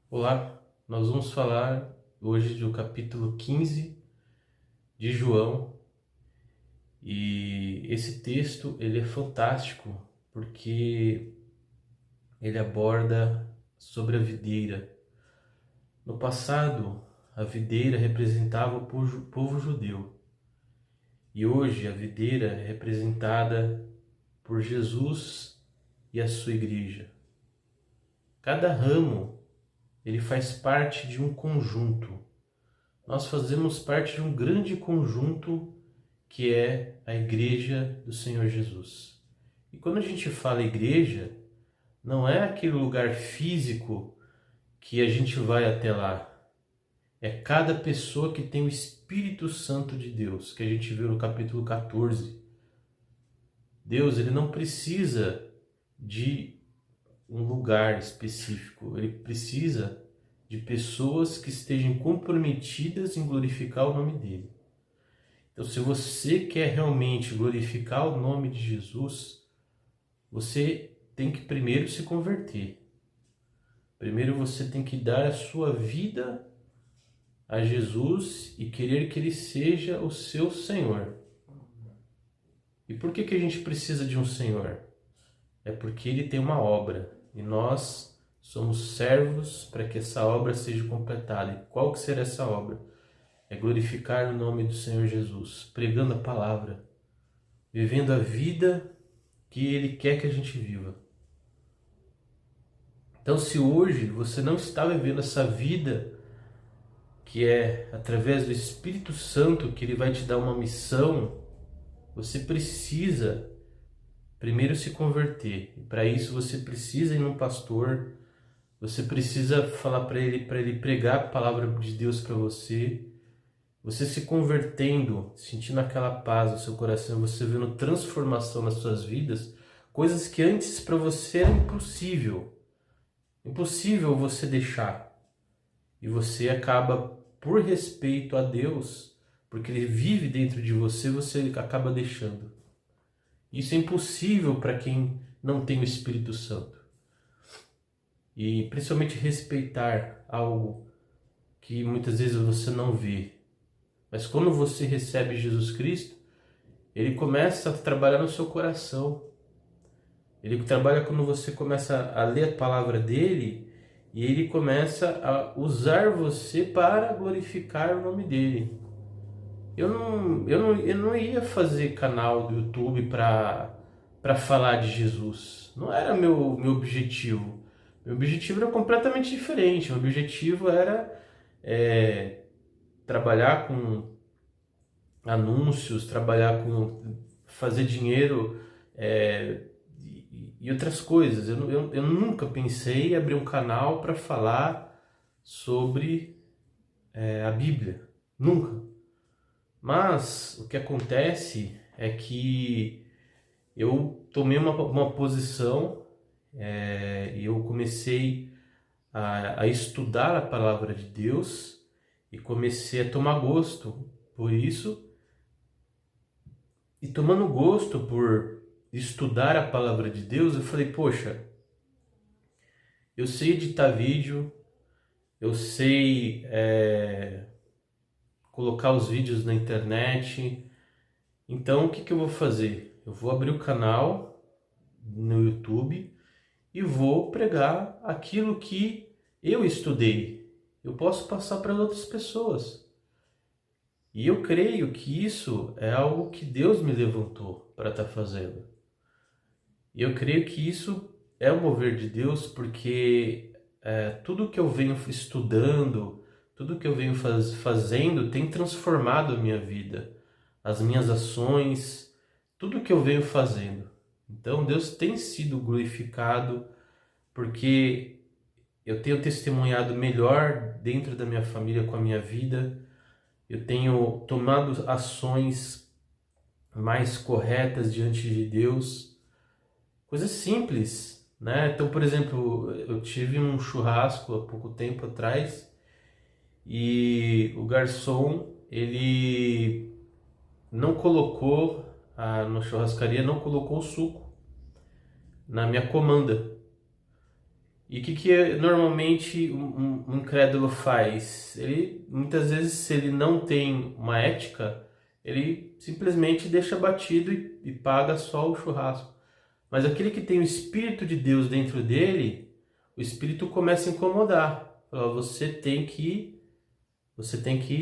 Olá, nós vamos falar hoje do capítulo 15 de João e esse texto ele é fantástico porque ele aborda sobre a videira. No passado, a videira representava o povo judeu e hoje a videira é representada por Jesus e a sua igreja. Cada ramo ele faz parte de um conjunto. Nós fazemos parte de um grande conjunto que é a Igreja do Senhor Jesus. E quando a gente fala igreja, não é aquele lugar físico que a gente vai até lá. É cada pessoa que tem o Espírito Santo de Deus, que a gente viu no capítulo 14. Deus, ele não precisa de um lugar específico, ele precisa de pessoas que estejam comprometidas em glorificar o nome dele. Então, se você quer realmente glorificar o nome de Jesus, você tem que primeiro se converter. Primeiro você tem que dar a sua vida a Jesus e querer que ele seja o seu Senhor. E por que a gente precisa de um Senhor? É porque ele tem uma obra e nós somos servos para que essa obra seja completada. E qual que será essa obra? É glorificar o nome do Senhor Jesus, pregando a palavra, vivendo a vida que ele quer que a gente viva. Então, se hoje você não está vivendo essa vida, que é através do Espírito Santo que ele vai te dar uma missão, você precisa primeiro se converter. E para isso você precisa ir num pastor, você precisa falar para ele pregar a palavra de Deus para você. Você se convertendo, sentindo aquela paz no seu coração, você vendo transformação nas suas vidas, coisas que antes para você era impossível você deixar. E você acaba, por respeito a Deus, porque Ele vive dentro de você, você acaba deixando. Isso é impossível para quem não tem o Espírito Santo. E principalmente respeitar algo que muitas vezes você não vê. Mas quando você recebe Jesus Cristo, Ele começa a trabalhar no seu coração. Ele trabalha quando você começa a ler a palavra dele e ele começa a usar você para glorificar o nome dele. Eu não ia fazer canal do YouTube para falar de Jesus. Não era meu objetivo. Meu objetivo era completamente diferente. Meu objetivo era trabalhar com anúncios, trabalhar com fazer dinheiro e outras coisas. Eu nunca pensei em abrir um canal para falar sobre a Bíblia. Nunca. Mas o que acontece é que eu tomei uma posição e eu comecei a estudar a palavra de Deus e comecei a tomar gosto por isso. E tomando gosto por estudar a palavra de Deus, eu falei, poxa, eu sei editar vídeo, eu sei colocar os vídeos na internet, então o que eu vou fazer? Eu vou abrir o canal no YouTube e vou pregar aquilo que eu estudei. Eu posso passar para outras pessoas. E eu creio que isso é algo que Deus me levantou para estar fazendo. E eu creio que isso é o mover de Deus, porque tudo que eu venho estudando, tudo que eu venho fazendo tem transformado a minha vida, as minhas ações, tudo que eu venho fazendo. Então Deus tem sido glorificado, porque eu tenho testemunhado melhor dentro da minha família com a minha vida, eu tenho tomado ações mais corretas diante de Deus, coisas simples, né? Então, por exemplo, eu tive um churrasco há pouco tempo atrás e o garçom, ele não colocou, na churrascaria, não colocou o suco na minha comanda. E o que normalmente um incrédulo faz? Ele, muitas vezes, se ele não tem uma ética, ele simplesmente deixa batido e paga só o churrasco. Mas aquele que tem o Espírito de Deus dentro dele, o Espírito começa a incomodar. Fala, você tem que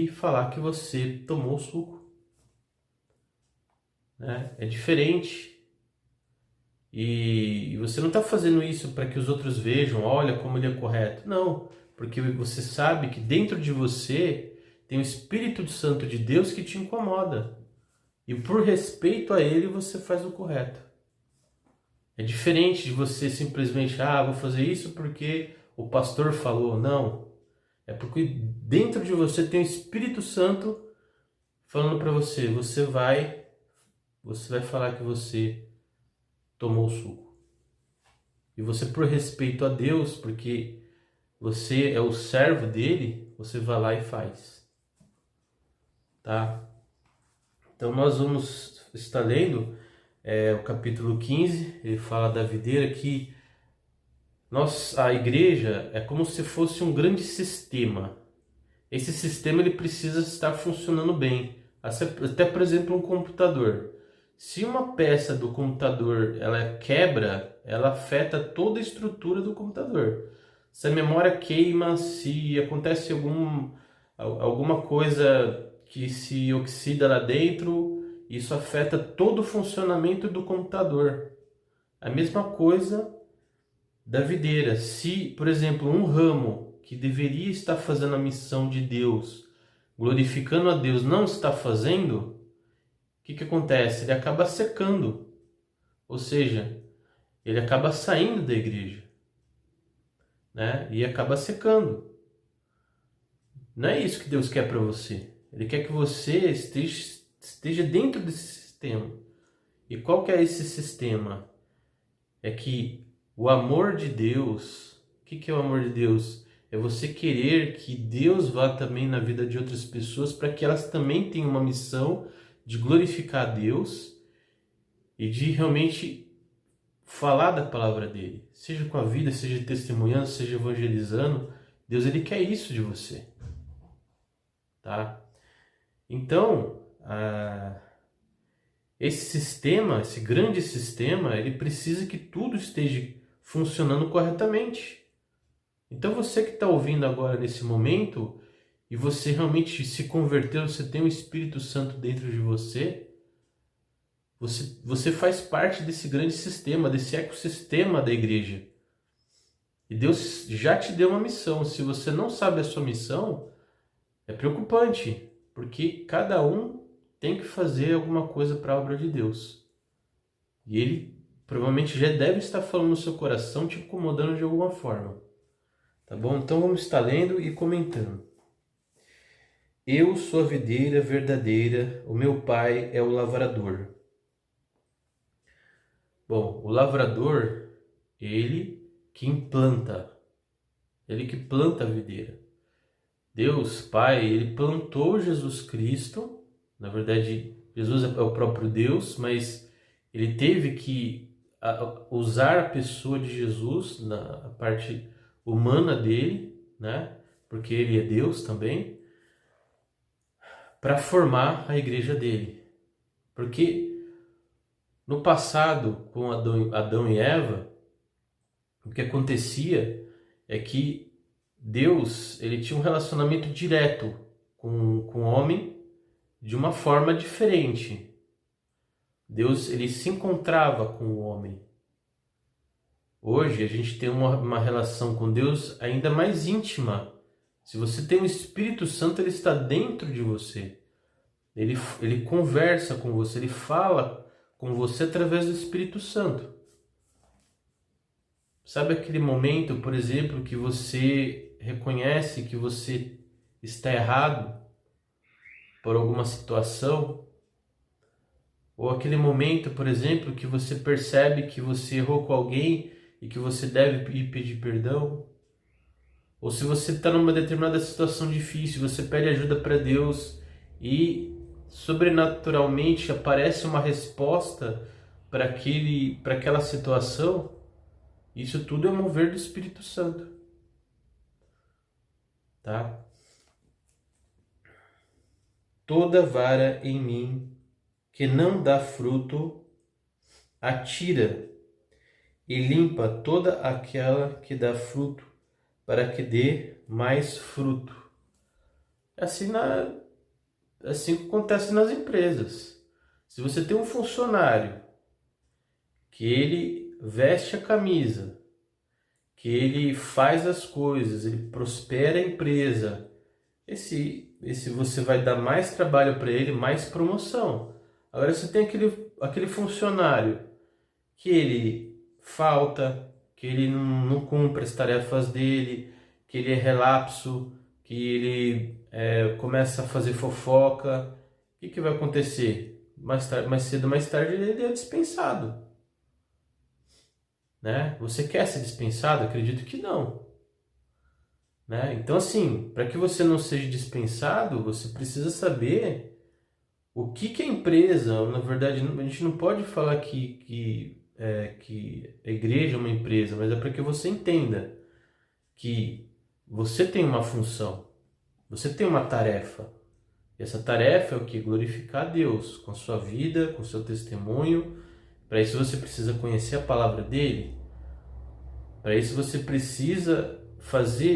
falar que você tomou o suco, né? É diferente. E você não está fazendo isso para que os outros vejam, olha como ele é correto. Não, porque você sabe que dentro de você tem o Espírito Santo de Deus que te incomoda. E por respeito a ele, você faz o correto. É diferente de você simplesmente, vou fazer isso porque o pastor falou. Não, é porque dentro de você tem o Espírito Santo falando para você, você vai falar que você tomou o suco. E você, por respeito a Deus, porque você é o servo dele, você vai lá e faz. Tá? Então nós vamos estar lendo o capítulo 15, ele fala da videira, que a igreja é como se fosse um grande sistema. Esse sistema ele precisa estar funcionando bem. Até por exemplo, um computador. Se uma peça do computador ela quebra, ela afeta toda a estrutura do computador. Se a memória queima, se acontece alguma coisa que se oxida lá dentro, isso afeta todo o funcionamento do computador. A mesma coisa da videira. Se, por exemplo, um ramo que deveria estar fazendo a missão de Deus, glorificando a Deus, não está fazendo, o que acontece? Ele acaba secando, ou seja, ele acaba saindo da igreja, né? E acaba secando. Não é isso que Deus quer para você. Ele quer que você esteja dentro desse sistema. E qual que é esse sistema? É que o amor de Deus, o que é o amor de Deus? É você querer que Deus vá também na vida de outras pessoas para que elas também tenham uma missão de glorificar a Deus e de realmente falar da palavra dele, seja com a vida, seja testemunhando, seja evangelizando. Deus, ele quer isso de você, tá? Então, esse sistema, esse grande sistema, ele precisa que tudo esteja funcionando corretamente. Então você que está ouvindo agora nesse momento e você realmente se converteu, você tem o Espírito Santo dentro de você, você faz parte desse grande sistema, desse ecossistema da igreja. E Deus já te deu uma missão. Se você não sabe a sua missão, é preocupante, porque cada um tem que fazer alguma coisa para a obra de Deus. E ele provavelmente já deve estar falando no seu coração, te incomodando de alguma forma. Tá bom? Então vamos estar lendo e comentando. Eu sou a videira verdadeira, o meu pai é o lavrador. Bom, o lavrador, ele que implanta, ele que planta a videira. Deus, Pai, ele plantou Jesus Cristo. Na verdade, Jesus é o próprio Deus, mas ele teve que usar a pessoa de Jesus, na parte humana dele, né? Porque ele é Deus também, para formar a igreja dele. Porque no passado, com Adão e Eva, o que acontecia é que Deus, ele tinha um relacionamento direto com o homem de uma forma diferente. Deus, ele se encontrava com o homem. Hoje a gente tem uma relação com Deus ainda mais íntima. Se você tem o Espírito Santo, ele está dentro de você. Ele conversa com você, ele fala com você através do Espírito Santo. Sabe aquele momento, por exemplo, que você reconhece que você está errado por alguma situação? Ou aquele momento, por exemplo, que você percebe que você errou com alguém e que você deve ir pedir perdão? Ou se você está numa determinada situação difícil, você pede ajuda para Deus e sobrenaturalmente aparece uma resposta para aquela situação? Isso tudo é o mover do Espírito Santo, tá? Toda vara em mim que não dá fruto, atira e limpa toda aquela que dá fruto, para que dê mais fruto. É assim que acontece nas empresas. Se você tem um funcionário que ele veste a camisa, que ele faz as coisas, ele prospera a empresa, esse você vai dar mais trabalho para ele, mais promoção. Agora você tem aquele funcionário que ele falta, que ele não cumpre as tarefas dele, que ele é relapso, que ele começa a fazer fofoca. O que vai acontecer? Mais cedo ou mais tarde ele é dispensado. Né? Você quer ser dispensado? Acredito que não. Né? Então, assim, para que você não seja dispensado, você precisa saber o que a empresa, na verdade, a gente não pode falar que a igreja é uma empresa, mas é para que você entenda que você tem uma função, você tem uma tarefa. E essa tarefa é o que? Glorificar a Deus com a sua vida, com o seu testemunho. Para isso você precisa conhecer a palavra dele. Para isso você precisa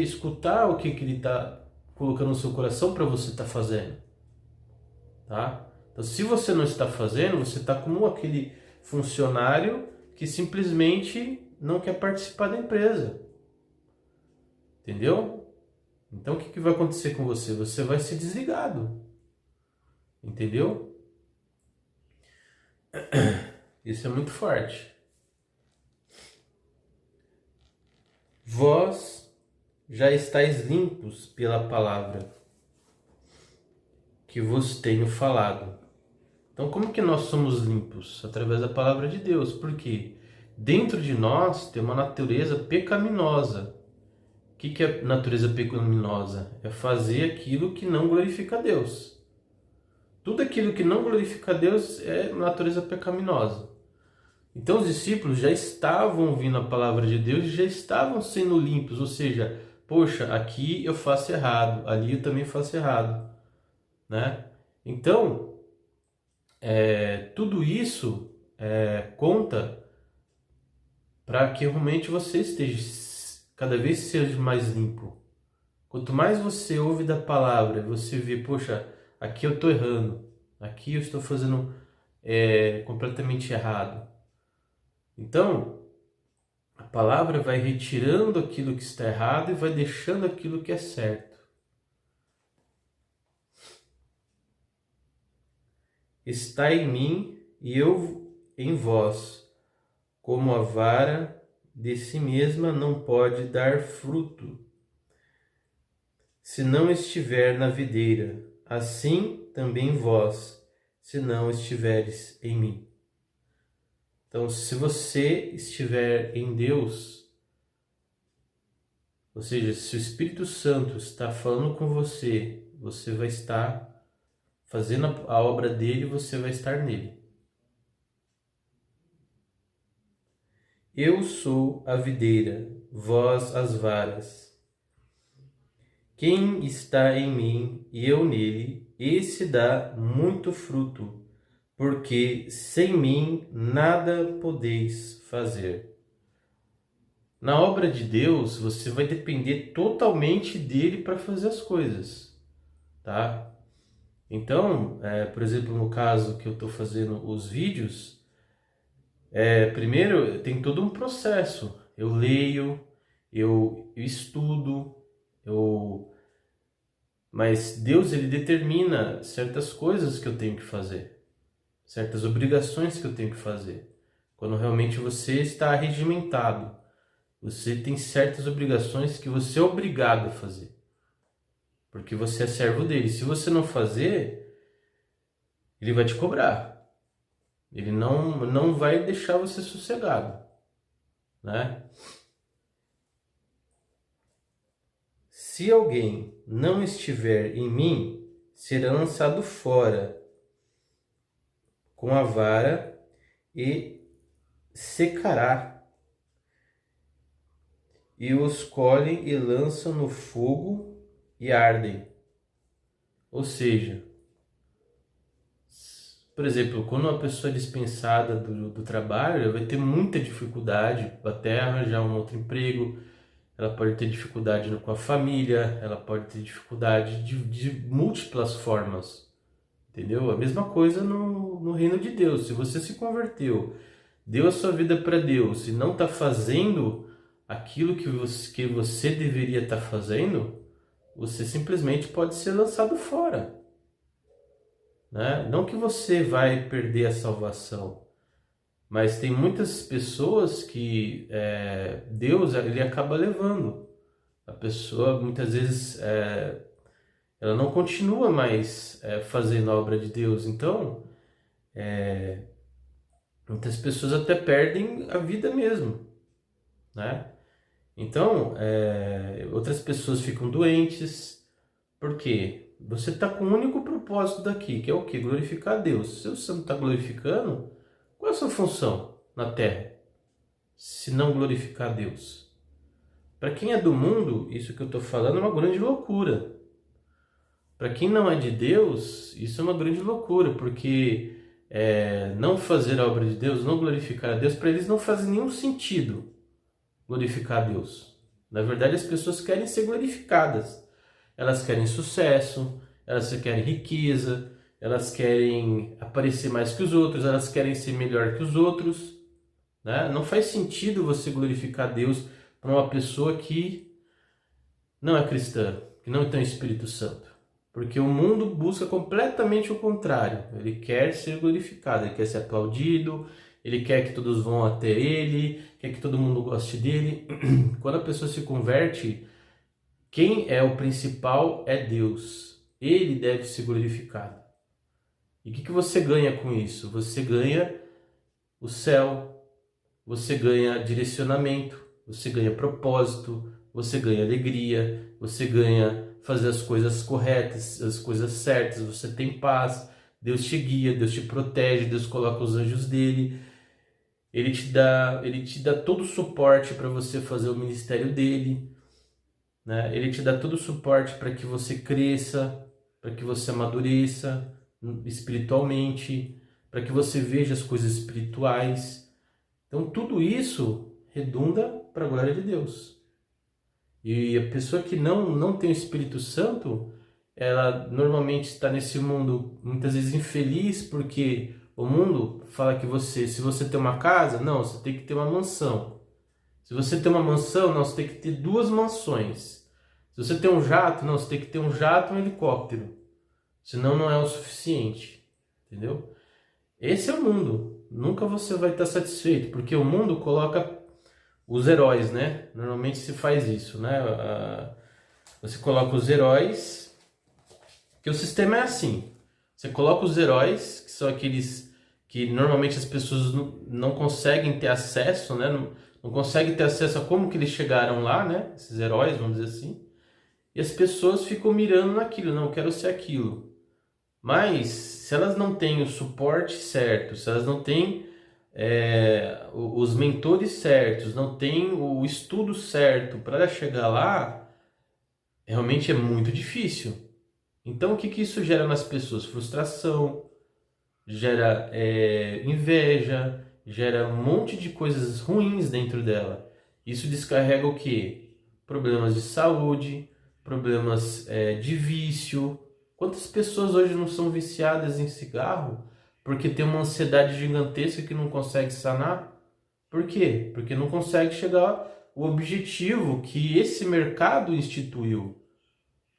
escutar o que ele está colocando no seu coração para você estar fazendo. Tá? Então, se você não está fazendo, você está como aquele funcionário que simplesmente não quer participar da empresa. Entendeu? Então, o que vai acontecer com você? Você vai ser desligado. Entendeu? Isso é muito forte. Vós já estáis limpos pela palavra que vos tenho falado. Então, como que nós somos limpos? Através da palavra de Deus. Por quê? Dentro de nós tem uma natureza pecaminosa. O que é natureza pecaminosa? É fazer aquilo que não glorifica a Deus. Tudo aquilo que não glorifica a Deus é natureza pecaminosa. Então os discípulos já estavam ouvindo a palavra de Deus e já estavam sendo limpos. Ou seja, poxa, aqui eu faço errado, ali eu também faço errado. Né? Então, tudo isso conta para que realmente você esteja cada vez seja mais limpo. Quanto mais você ouve da palavra, você vê, poxa, aqui eu estou errando, aqui eu estou fazendo completamente errado. Então, a palavra vai retirando aquilo que está errado e vai deixando aquilo que é certo. Está em mim e eu em vós, como a vara de si mesma não pode dar fruto, se não estiver na videira, assim também vós, se não estiveres em mim. Então, se você estiver em Deus, ou seja, se o Espírito Santo está falando com você, você vai estar fazendo a obra dele, você vai estar nele. Eu sou a videira, vós as varas. Quem está em mim e eu nele, esse dá muito fruto, porque sem mim nada podeis fazer. Na obra de Deus, você vai depender totalmente dele para fazer as coisas, tá? Então, por exemplo, no caso que eu estou fazendo os vídeos, primeiro tem todo um processo. Eu leio, eu estudo, mas Deus ele determina certas coisas que eu tenho que fazer, certas obrigações que eu tenho que fazer. Quando realmente você está regimentado, você tem certas obrigações que você é obrigado a fazer, porque você é servo dele. Se você não fazer, ele vai te cobrar. Ele não vai deixar você sossegado, né? Se alguém não estiver em mim, será lançado fora com a vara e secará. e os colhem e lançam no fogo e ardem. Ou seja, por exemplo, quando uma pessoa é dispensada do trabalho, ela vai ter muita dificuldade até arranjar um outro emprego, ela pode ter dificuldade com a família, ela pode ter dificuldade de múltiplas formas, entendeu? A mesma coisa no reino de Deus. Se você se converteu, deu a sua vida para Deus e não está fazendo aquilo que você deveria estar fazendo, você simplesmente pode ser lançado fora, né? Não que você vai perder a salvação, mas tem muitas pessoas que Deus ele acaba levando. A pessoa muitas vezes ela não continua mais fazendo a obra de Deus. Então, muitas pessoas até perdem a vida mesmo, né? Então, outras pessoas ficam doentes. Por quê? Você está com o único propósito daqui, que é o quê? Glorificar a Deus. Se você não está glorificando, qual é a sua função na Terra? Se não glorificar a Deus. Para quem é do mundo, isso que eu estou falando é uma grande loucura. Para quem não é de Deus, isso é uma grande loucura, porque não fazer a obra de Deus, não glorificar a Deus, para eles não faz nenhum sentido glorificar a Deus. Na verdade, as pessoas querem ser glorificadas. Elas querem sucesso, elas querem riqueza, elas querem aparecer mais que os outros, elas querem ser melhor que os outros, né? Não faz sentido você glorificar Deus para uma pessoa que não é cristã, que não tem o Espírito Santo. Porque o mundo busca completamente o contrário. Ele quer ser glorificado, ele quer ser aplaudido, ele quer que todos vão até ele, quer que todo mundo goste dele. Quando a pessoa se converte, quem é o principal é Deus. Ele deve ser glorificado. E o que você ganha com isso? Você ganha o céu, você ganha direcionamento, você ganha propósito, você ganha alegria, você ganha fazer as coisas corretas, as coisas certas, você tem paz, Deus te guia, Deus te protege, Deus coloca os anjos dele, ele te dá todo o suporte para você fazer o ministério dele, né? Ele te dá todo o suporte para que você cresça, para que você amadureça espiritualmente, para que você veja as coisas espirituais. Então tudo isso redunda para a glória de Deus. E a pessoa que não tem o Espírito Santo, ela normalmente está nesse mundo muitas vezes infeliz, porque o mundo fala que se você tem uma casa, não, você tem que ter uma mansão. Se você tem uma mansão, não, você tem que ter 2 mansões. Se você tem um jato, não, você tem que ter um jato e um helicóptero. Senão não é o suficiente, entendeu? Esse é o mundo. Nunca você vai estar satisfeito, porque o mundo coloca os heróis, né? Normalmente se faz isso, né? Você coloca os heróis, que o sistema é assim. Você coloca os heróis, que são aqueles que normalmente as pessoas não conseguem ter acesso, né? Não conseguem ter acesso a como que eles chegaram lá, né? Esses heróis, vamos dizer assim. E as pessoas ficam mirando naquilo, não, eu quero ser aquilo. Mas se elas não têm o suporte certo, se elas não têm os mentores certos, não têm o estudo certo para chegar lá, realmente é muito difícil. Então o que isso gera nas pessoas? Frustração, gera inveja, gera um monte de coisas ruins dentro dela. Isso descarrega o quê? Problemas de saúde, problemas de vício. Quantas pessoas hoje não são viciadas em cigarro porque tem uma ansiedade gigantesca que não consegue sanar? Por quê? Porque não consegue chegar ao objetivo que esse mercado instituiu.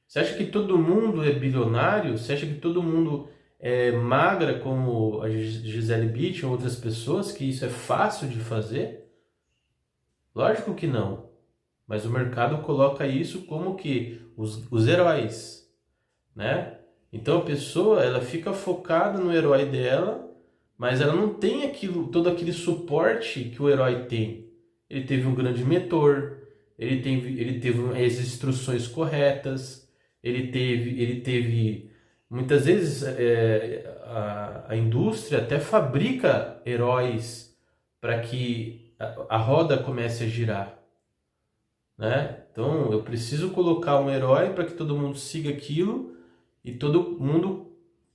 Você acha que todo mundo é bilionário? Você acha que todo mundo é magra como a Gisele Bündchen ou outras pessoas, que isso é fácil de fazer? Lógico que não. Mas o mercado coloca isso como que os heróis, né? Então a pessoa ela fica focada no herói dela, mas ela não tem todo aquele suporte que o herói tem. Ele teve um grande mentor, ele teve as instruções corretas, ele teve muitas vezes a indústria até fabrica heróis para que a roda comece a girar, né? Então eu preciso colocar um herói para que todo mundo siga aquilo e todo mundo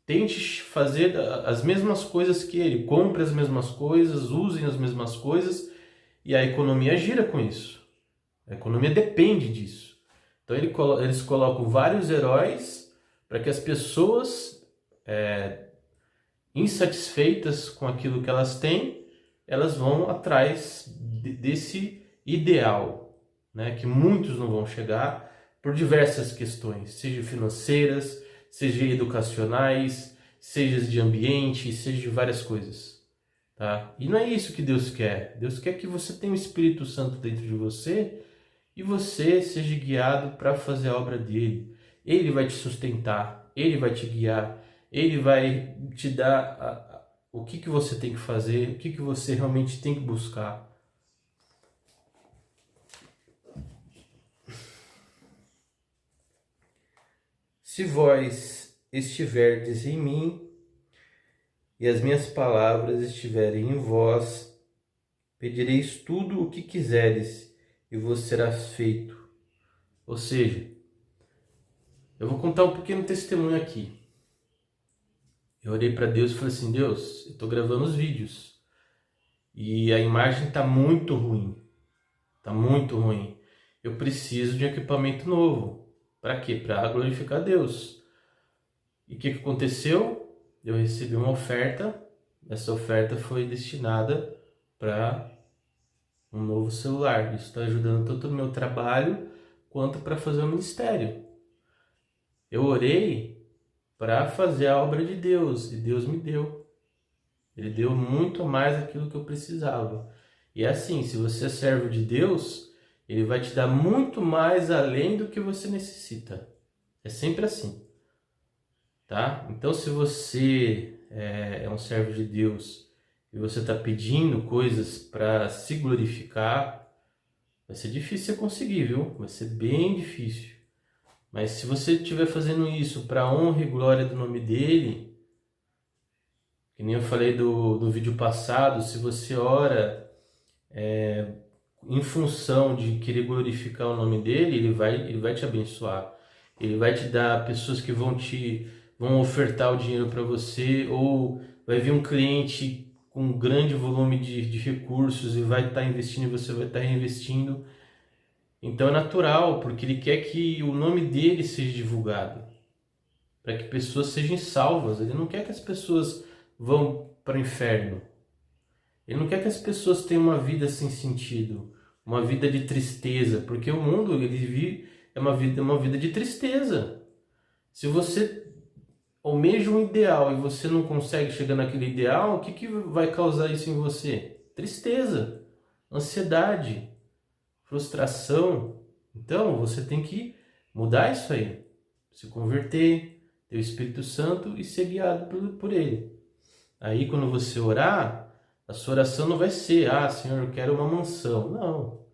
tente fazer as mesmas coisas que ele, compre as mesmas coisas, usem as mesmas coisas, e a economia gira com isso. A economia depende disso. Então eles colocam vários heróis para que as pessoas insatisfeitas com aquilo que elas têm, elas vão atrás desse ideal, né? Que muitos não vão chegar por diversas questões, seja financeiras, seja educacionais, seja de ambiente, seja de várias coisas, tá? E não é isso que Deus quer. Deus quer que você tenha o Espírito Santo dentro de você e você seja guiado para fazer a obra dele. Ele vai te sustentar, ele vai te guiar, ele vai te dar o que você tem que fazer, o que você realmente tem que buscar. Se vós estiverdes em mim e as minhas palavras estiverem em vós, pedireis tudo o que quiseres e vos será feito. Ou seja, eu vou contar um pequeno testemunho aqui. Eu orei para Deus e falei assim: Deus, eu estou gravando os vídeos e a imagem está muito ruim. Está muito ruim. Eu preciso de um equipamento novo. Para quê? Para glorificar Deus. E o que aconteceu? Eu recebi uma oferta. Essa oferta foi destinada para um novo celular. Isso está ajudando tanto no meu trabalho quanto para fazer o ministério. Eu orei para fazer a obra de Deus e Deus me deu. Ele deu muito mais daquilo que eu precisava. E é assim, se você é servo de Deus, ele vai te dar muito mais além do que você necessita. É sempre assim, tá? Então, se você é um servo de Deus e você está pedindo coisas para se glorificar, vai ser difícil você conseguir, viu? Vai ser bem difícil. Mas se você estiver fazendo isso para a honra e glória do nome dele, que nem eu falei do vídeo passado, se você ora em função de querer glorificar o nome dele, ele vai te abençoar. Ele vai te dar pessoas que vão ofertar o dinheiro para você, ou vai vir um cliente com um grande volume de recursos e vai estar investindo e você vai estar reinvestindo. Então é natural, porque ele quer que o nome dele seja divulgado, para que pessoas sejam salvas. Ele não quer que as pessoas vão para o inferno. Ele não quer que as pessoas tenham uma vida sem sentido, uma vida de tristeza, porque o mundo ele vive uma vida de tristeza. Se você almeja um ideal e você não consegue chegar naquele ideal, o que vai causar isso em você? Tristeza, ansiedade, frustração. Então você tem que mudar isso aí, se converter, ter o Espírito Santo e ser guiado por ele. Aí quando você orar, a sua oração não vai ser: ah, Senhor, eu quero uma mansão. Não.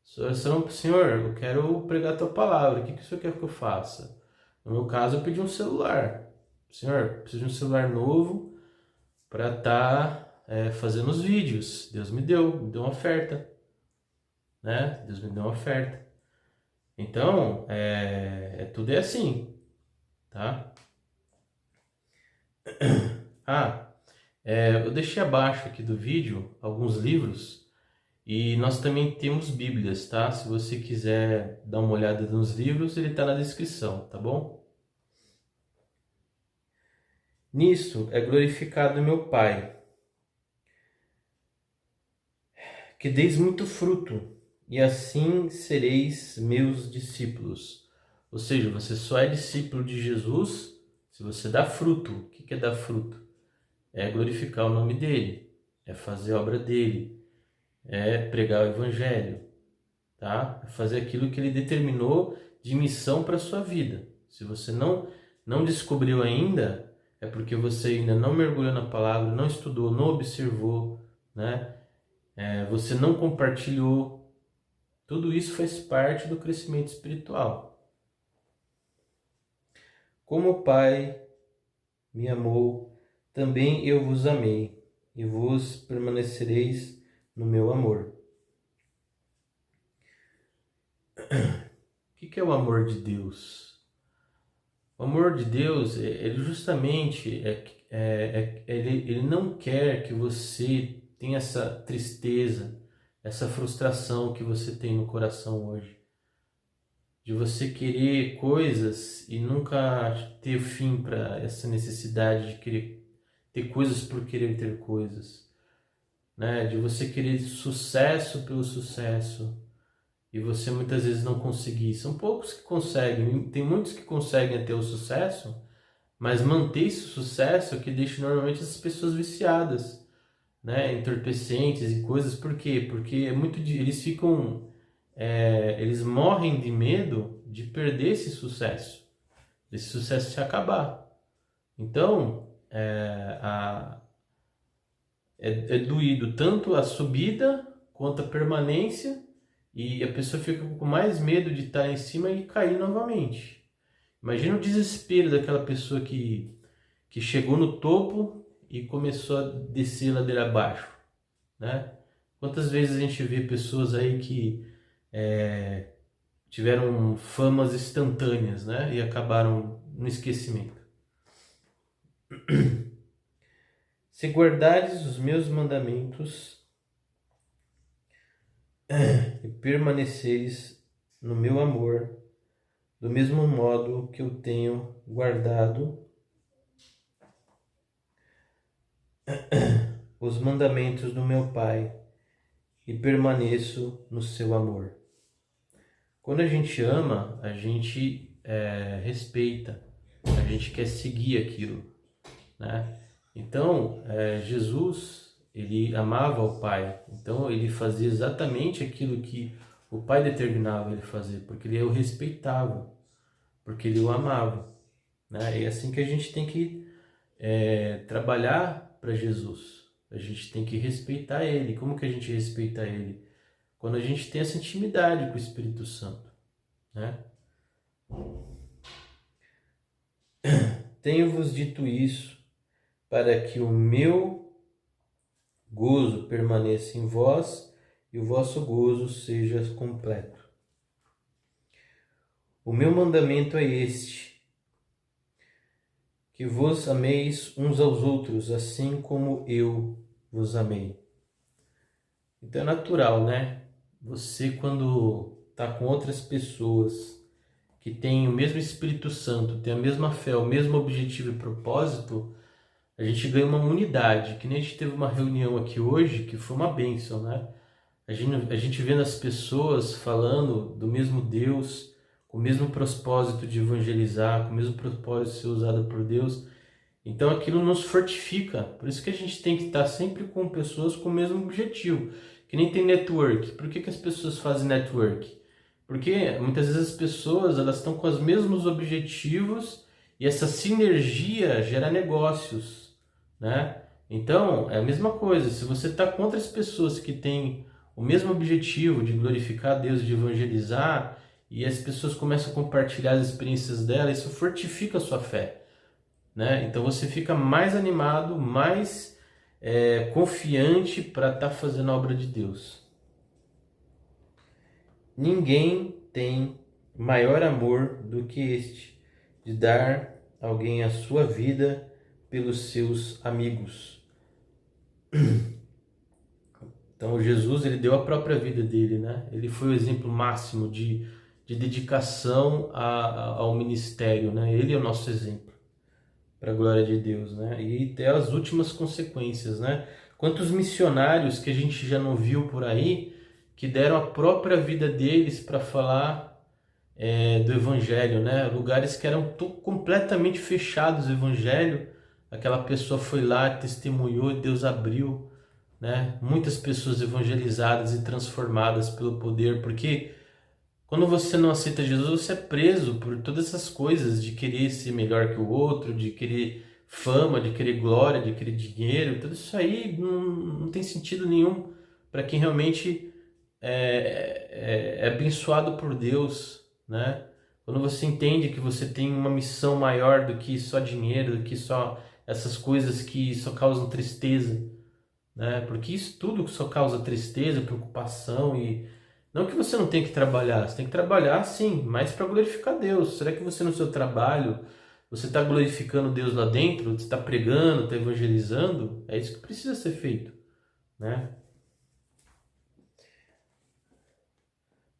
A sua oração: Senhor, eu quero pregar a tua palavra. O que o Senhor quer que eu faça? No meu caso, eu pedi um celular. Senhor, preciso de um celular novo para estar fazendo os vídeos. Deus me deu uma oferta. Né? Deus me deu uma oferta. Então, tudo é assim. Tá? Eu deixei abaixo aqui do vídeo alguns livros e nós também temos bíblias, tá? Se você quiser dar uma olhada nos livros, ele está na descrição, tá bom? Nisto é glorificado meu Pai, que deis muito fruto, e assim sereis meus discípulos. Ou seja, você só é discípulo de Jesus se você dá fruto. O que é dar fruto? É glorificar o nome dele, é fazer a obra dele, é pregar o evangelho, tá? É fazer aquilo que ele determinou de missão para a sua vida. Se você não descobriu ainda, é porque você ainda não mergulhou na palavra, não estudou, não observou, né? Você não compartilhou. Tudo isso faz parte do crescimento espiritual. Como o Pai me amou, também eu vos amei, e vos permanecereis no meu amor. que é o amor de Deus? O amor de Deus, ele justamente ele não quer que você tenha essa tristeza, essa frustração que você tem no coração hoje, de você querer coisas e nunca ter fim para essa necessidade de querer ter coisas por querer ter coisas, né? De você querer sucesso pelo sucesso e você muitas vezes não conseguir. São poucos que conseguem, tem muitos que conseguem ter o sucesso, mas manter esse sucesso é o que deixa normalmente essas pessoas viciadas, né? Entorpecentes e coisas. Por quê? Porque eles ficam, eles morrem de medo de perder esse sucesso se acabar. Então, é doído tanto a subida quanto a permanência, e a pessoa fica com mais medo de estar em cima e cair novamente. Imagina o desespero daquela pessoa que chegou no topo e começou a descer ladeira abaixo, né? Quantas vezes a gente vê pessoas aí que tiveram famas instantâneas, né? E acabaram no esquecimento. Se guardares os meus mandamentos e permaneceres no meu amor, do mesmo modo que eu tenho guardado os mandamentos do meu Pai e permaneço no seu amor. Quando a gente ama, a gente respeita, a gente quer seguir aquilo, né? Então, Jesus, ele amava o Pai, então ele fazia exatamente aquilo que o Pai determinava ele fazer, porque ele o respeitava, porque ele o amava, né? E é assim que a gente tem que trabalhar para Jesus. A gente tem que respeitar ele. Como que a gente respeita ele? Quando a gente tem essa intimidade com o Espírito Santo, né? Tenho-vos dito isso para que o meu gozo permaneça em vós e o vosso gozo seja completo. O meu mandamento é este: que vos ameis uns aos outros, assim como eu vos amei. Então é natural, né? Você, quando está com outras pessoas que têm o mesmo Espírito Santo, têm a mesma fé, o mesmo objetivo e propósito, a gente ganha uma unidade. Que nem a gente teve uma reunião aqui hoje, que foi uma bênção, né? A gente vendo as pessoas falando do mesmo Deus, com o mesmo propósito de evangelizar, com o mesmo propósito de ser usado por Deus. Então aquilo nos fortifica. Por isso que a gente tem que estar sempre com pessoas com o mesmo objetivo. Que nem tem network. Por que as pessoas fazem network? Porque muitas vezes as pessoas elas estão com os mesmos objetivos e essa sinergia gera negócios, né? Então é a mesma coisa. Se você está com outras pessoas que têm o mesmo objetivo de glorificar a Deus, de evangelizar, e as pessoas começam a compartilhar as experiências dela, isso fortifica a sua fé, né? Então você fica mais animado, mais confiante para estar fazendo a obra de Deus. Ninguém tem maior amor do que este, de dar alguém a sua vida pelos seus amigos. Então Jesus, ele deu a própria vida dele, né? Ele foi o exemplo máximo de dedicação ao ministério, né? Ele é o nosso exemplo, para a glória de Deus, né? E até as últimas consequências, né? Quantos missionários que a gente já não viu por aí, que deram a própria vida deles para falar do Evangelho, né? Lugares que eram completamente fechados o Evangelho, aquela pessoa foi lá, testemunhou e Deus abriu, né? Muitas pessoas evangelizadas e transformadas pelo poder, porque quando você não aceita Jesus, você é preso por todas essas coisas de querer ser melhor que o outro, de querer fama, de querer glória, de querer dinheiro. Tudo isso aí não tem sentido nenhum para quem realmente é abençoado por Deus, né? Quando você entende que você tem uma missão maior do que só dinheiro, do que só essas coisas que só causam tristeza, né? Porque isso tudo só causa tristeza, preocupação e Não que você não tenha que trabalhar, você tem que trabalhar sim, mas para glorificar Deus. Será que você no seu trabalho, você está glorificando Deus lá dentro? Você está pregando, está evangelizando? É isso que precisa ser feito, né?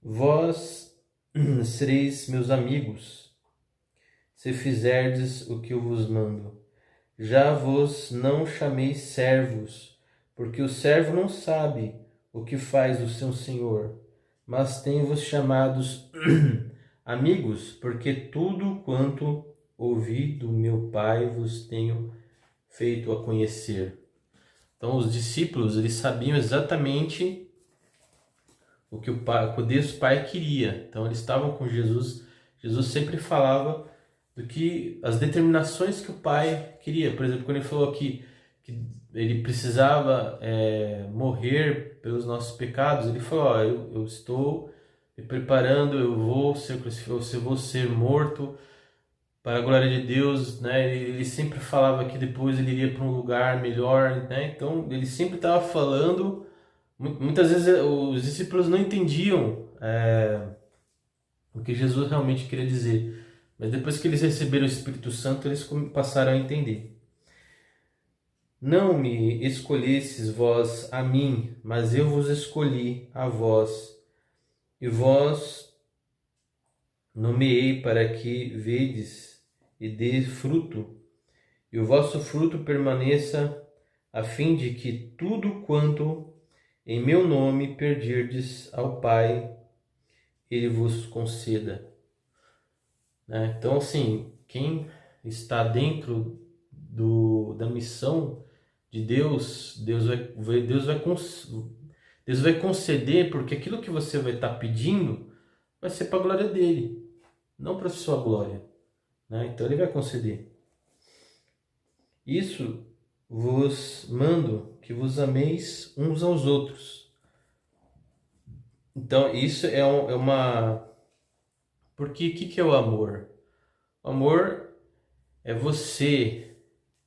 Vós sereis meus amigos, se fizerdes o que eu vos mando. Já vos não chameis servos, porque o servo não sabe o que faz o seu senhor, mas tenho-vos chamados amigos, porque tudo quanto ouvi do meu Pai vos tenho feito a conhecer. Então os discípulos, eles sabiam exatamente o que o Deus Pai queria. Então eles estavam com Jesus. Jesus sempre falava do que as determinações que o Pai queria. Por exemplo, quando ele falou que ele precisava morrer pelos nossos pecados, ele falou: ó, eu estou me preparando, eu vou ser crucificado, eu vou ser morto para a glória de Deus, né? Ele sempre falava que depois ele iria para um lugar melhor, né? Então ele sempre estava falando. Muitas vezes os discípulos não entendiam o que Jesus realmente queria dizer, mas depois que eles receberam o Espírito Santo, eles passaram a entender. Não me escolhesses vós a mim, mas eu vos escolhi a vós, e vós nomeei para que vedes e dê fruto, e o vosso fruto permaneça, a fim de que tudo quanto em meu nome pedirdes ao Pai, ele vos conceda. Né? Então, assim, quem está dentro da missão de Deus, Deus vai conceder, porque aquilo que você vai estar pedindo vai ser para a glória dele, não para a sua glória. Né? Então, ele vai conceder. Isso vos mando, que vos ameis uns aos outros. Então, isso é uma... Porque o que é o amor? O amor é você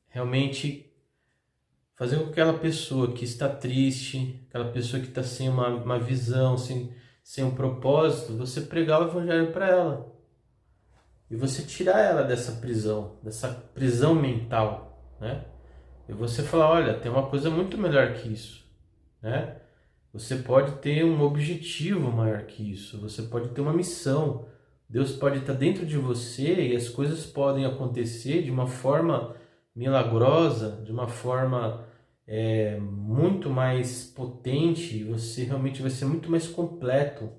realmente fazer com que aquela pessoa que está triste, aquela pessoa que está sem uma visão, sem um propósito, você pregar o evangelho para ela. E você tirar ela dessa prisão mental, né? E você falar, olha, tem uma coisa muito melhor que isso, né? Você pode ter um objetivo maior que isso, você pode ter uma missão. Deus pode estar dentro de você e as coisas podem acontecer de uma forma milagrosa, de uma forma muito mais potente, e você realmente vai ser muito mais completo,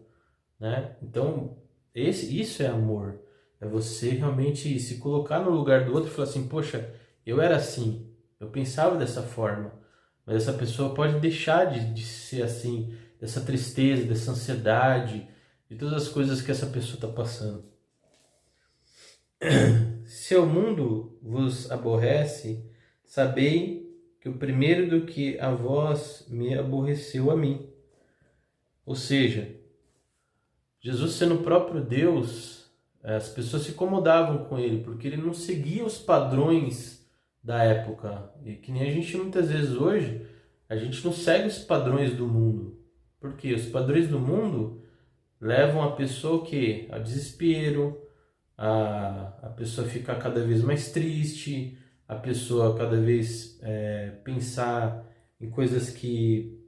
né? Então, isso é amor. É você realmente se colocar no lugar do outro e falar assim, poxa, eu era assim, eu pensava dessa forma, mas essa pessoa pode deixar de ser assim, dessa tristeza, dessa ansiedade, de todas as coisas que essa pessoa está passando. Se o mundo vos aborrece, sabei que o primeiro do que a vós me aborreceu a mim. Ou seja, Jesus sendo o próprio Deus, as pessoas se incomodavam com ele, porque ele não seguia os padrões da época. E que nem a gente muitas vezes hoje, a gente não segue os padrões do mundo. Por quê? Os padrões do mundo levam a pessoa ao desespero, a pessoa ficar cada vez mais triste, a pessoa cada vez pensar em coisas que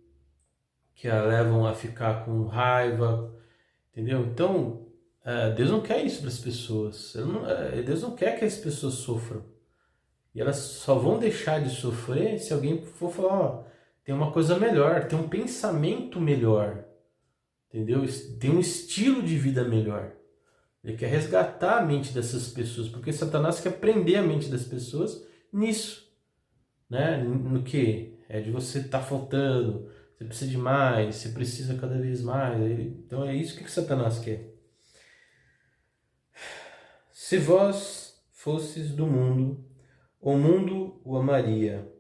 a levam a ficar com raiva, entendeu? Então, Deus não quer isso para as pessoas. Deus não quer que as pessoas sofram. E elas só vão deixar de sofrer se alguém for falar, ó, tem uma coisa melhor, tem um pensamento melhor, entendeu? Tem um estilo de vida melhor. Ele quer resgatar a mente dessas pessoas, porque Satanás quer prender a mente das pessoas nisso, né? No que? É de você estar faltando, você precisa de mais, você precisa cada vez mais. Então é isso que Satanás quer. Se vós fosses do mundo, o mundo o amaria,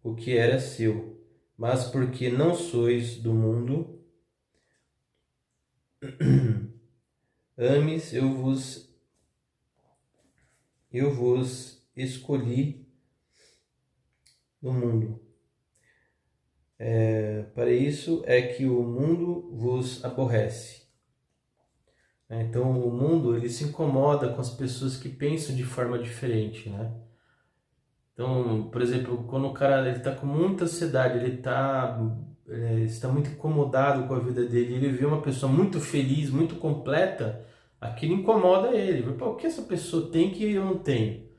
o que era seu, mas porque não sois do mundo, ames, eu vos escolhi do mundo. Para isso é que o mundo vos aborrece. Então o mundo ele se incomoda com as pessoas que pensam de forma diferente, né? Então, por exemplo, quando o cara está com muita ansiedade, está muito incomodado com a vida dele, ele vê uma pessoa muito feliz, muito completa, aquilo incomoda ele. Pô, o que essa pessoa tem que eu não tenho?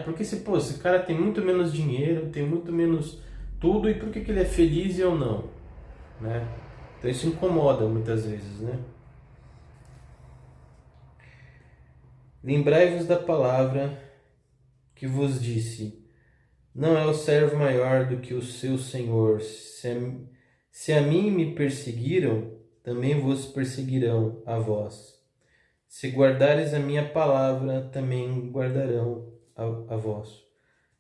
Porque esse cara tem muito menos dinheiro, tem muito menos tudo, e por que ele é feliz e eu não? Né? Então isso incomoda muitas vezes, né? Lembrai-vos da palavra que vos disse: não é o servo maior do que o seu senhor. Se a mim me perseguiram, também vos perseguirão a vós. Se guardares a minha palavra, também guardarão a vós.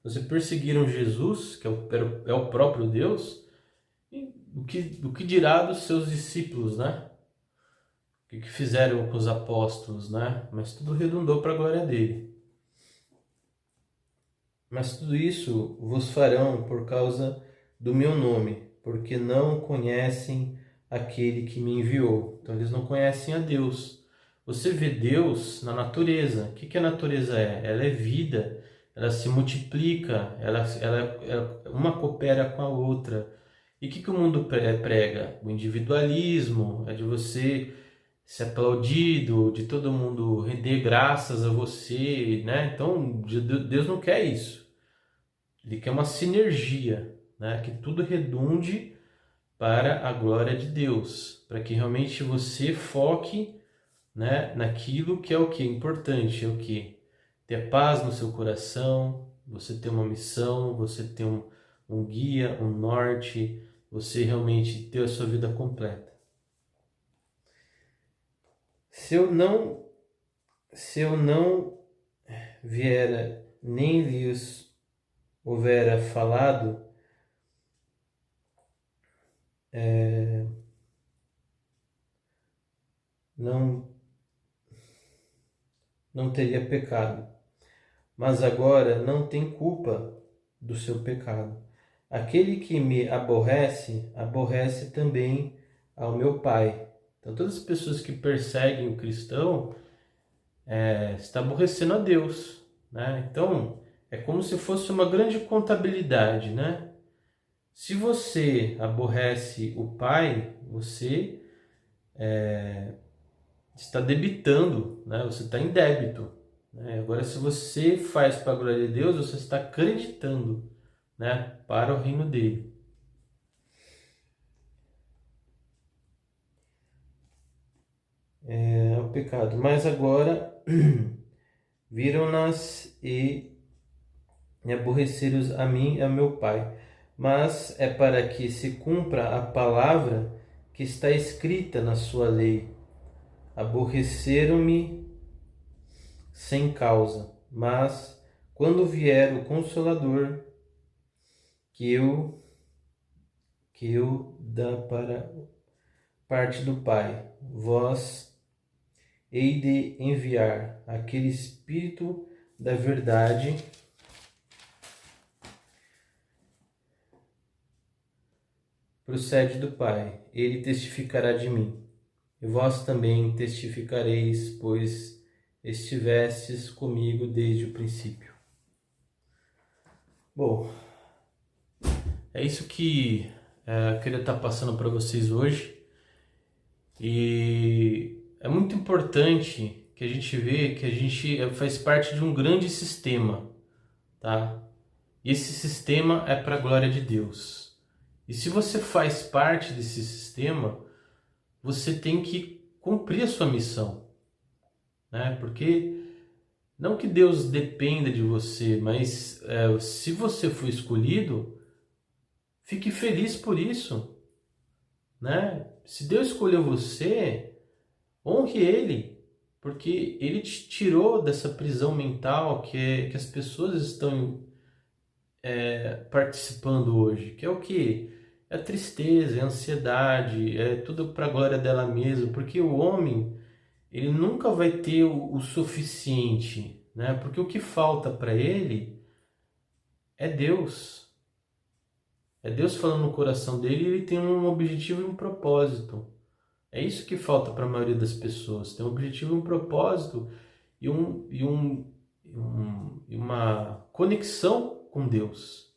Você perseguiram Jesus, que é o próprio Deus, e o que dirá dos seus discípulos, né? O que fizeram com os apóstolos, né? Mas tudo redundou para a glória dele. Mas tudo isso vos farão por causa do meu nome, porque não conhecem aquele que me enviou. Então eles não conhecem a Deus. Você vê Deus na natureza. O que a natureza é? Ela é vida, ela se multiplica, uma coopera com a outra. E o que o mundo prega? O individualismo, é de você ser aplaudido, de todo mundo render graças a você, né? Então Deus não quer isso. Ele quer uma sinergia, né? Que tudo redunde para a glória de Deus, para que realmente você foque, né, naquilo que é o que? Importante, é o que? Ter paz no seu coração, você ter uma missão, você ter um guia, um norte, você realmente ter a sua vida completa. Se eu não viera nem lhes houvera falado, não teria pecado. Mas agora não tem culpa do seu pecado. Aquele que me aborrece, aborrece também ao meu Pai. Então todas as pessoas que perseguem o cristão estão aborrecendo a Deus, né? Então é como se fosse uma grande contabilidade, né? Se você aborrece o Pai, você está debitando, né? Você está em débito, né? Agora, se você faz para a glória de Deus, você está acreditando, né? Para o reino dele. É o pecado. Mas agora viram-nas e aborreceram a mim e a meu Pai. Mas é para que se cumpra a palavra que está escrita na sua lei. Aborreceram-me sem causa, mas quando vier o Consolador, que eu dá para parte do Pai, vós hei de enviar aquele Espírito da verdade, procede do Pai, ele testificará de mim. E vós também testificareis, pois estivestes comigo desde o princípio. Bom, é isso que eu queria estar passando para vocês hoje. E é muito importante que a gente vê que a gente faz parte de um grande sistema, tá? E esse sistema é para a glória de Deus. E se você faz parte desse sistema, você tem que cumprir a sua missão, né? Porque não que Deus dependa de você, mas se você for escolhido, fique feliz por isso, né? Se Deus escolheu você, honre Ele, porque Ele te tirou dessa prisão mental que as pessoas estão participando hoje, que é o que? É a tristeza, é a ansiedade, é tudo para a glória dela mesma, porque o homem, ele nunca vai ter o suficiente, né? Porque o que falta para ele é Deus. É Deus falando no coração dele e ele tem um objetivo e um propósito. É isso que falta para a maioria das pessoas. Tem um objetivo e um propósito e uma conexão com Deus.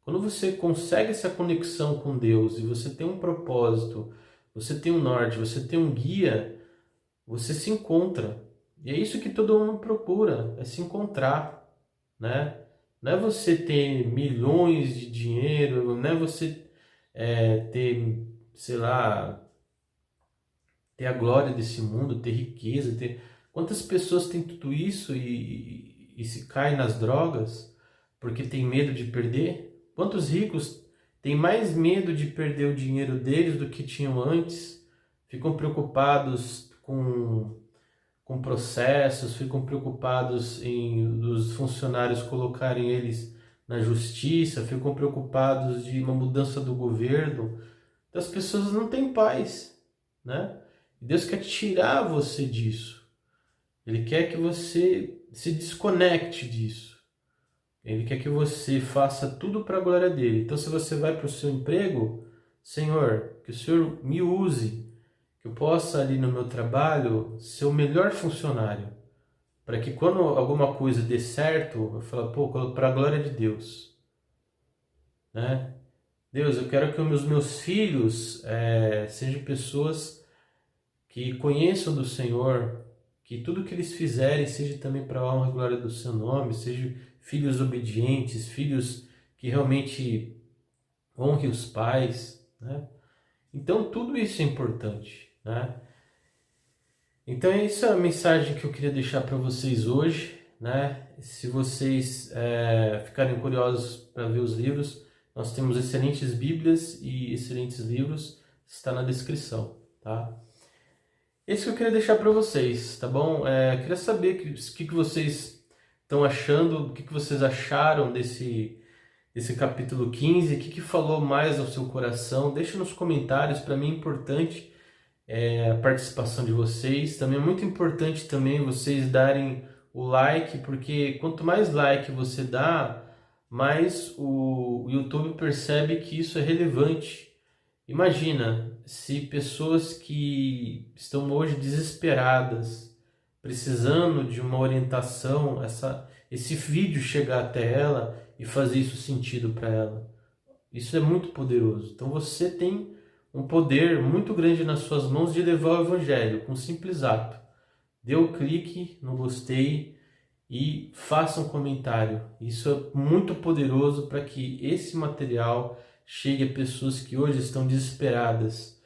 Quando você consegue essa conexão com Deus e você tem um propósito, você tem um norte, você tem um guia, você se encontra. E é isso que todo mundo procura, é se encontrar, né? Não é você ter milhões de dinheiro, não é você ter, sei lá, ter a glória desse mundo, ter riqueza, ter... Quantas pessoas têm tudo isso e se caem nas drogas porque tem medo de perder? Quantos ricos têm mais medo de perder o dinheiro deles do que tinham antes? Ficam preocupados com processos, ficam preocupados em os funcionários colocarem eles na justiça, ficam preocupados de uma mudança do governo. Então as pessoas não têm paz, né? Deus quer tirar você disso. Ele quer que você se desconecte disso. Ele quer que você faça tudo para a glória dele. Então, se você vai para o seu emprego, Senhor, que o Senhor me use, que eu possa ali no meu trabalho ser o melhor funcionário, para que quando alguma coisa dê certo, eu falo, pô, para a glória de Deus, né? Deus, eu quero que os meus filhos sejam pessoas que conheçam do Senhor, que tudo que eles fizerem seja também para a honra e glória do seu nome, sejam filhos obedientes, filhos que realmente honrem os pais, né? Então tudo isso é importante, né? Então essa é a mensagem que eu queria deixar para vocês hoje, né? Se vocês ficarem curiosos para ver os livros, nós temos excelentes Bíblias e excelentes livros, está na descrição, tá? Esse que eu queria deixar para vocês, tá bom? Queria saber o que vocês estão achando, o que vocês acharam desse capítulo 15, o que falou mais ao seu coração. Deixa nos comentários, para mim é importante a participação de vocês. Também é muito importante também vocês darem o like, porque quanto mais like você dá, mais o YouTube percebe que isso é relevante. Imagina se pessoas que estão hoje desesperadas, precisando de uma orientação, esse vídeo chegar até ela e fazer isso sentido para ela. Isso é muito poderoso. Então você tem um poder muito grande nas suas mãos de levar o evangelho com um simples ato. Dê o clique no gostei e faça um comentário. Isso é muito poderoso para que esse material chegue a pessoas que hoje estão desesperadas,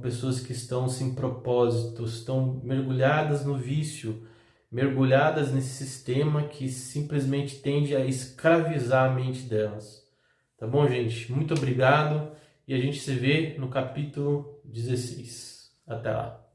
pessoas que estão sem propósito, estão mergulhadas no vício, mergulhadas nesse sistema que simplesmente tende a escravizar a mente delas. Tá bom, gente? Muito obrigado e a gente se vê no capítulo 16. Até lá.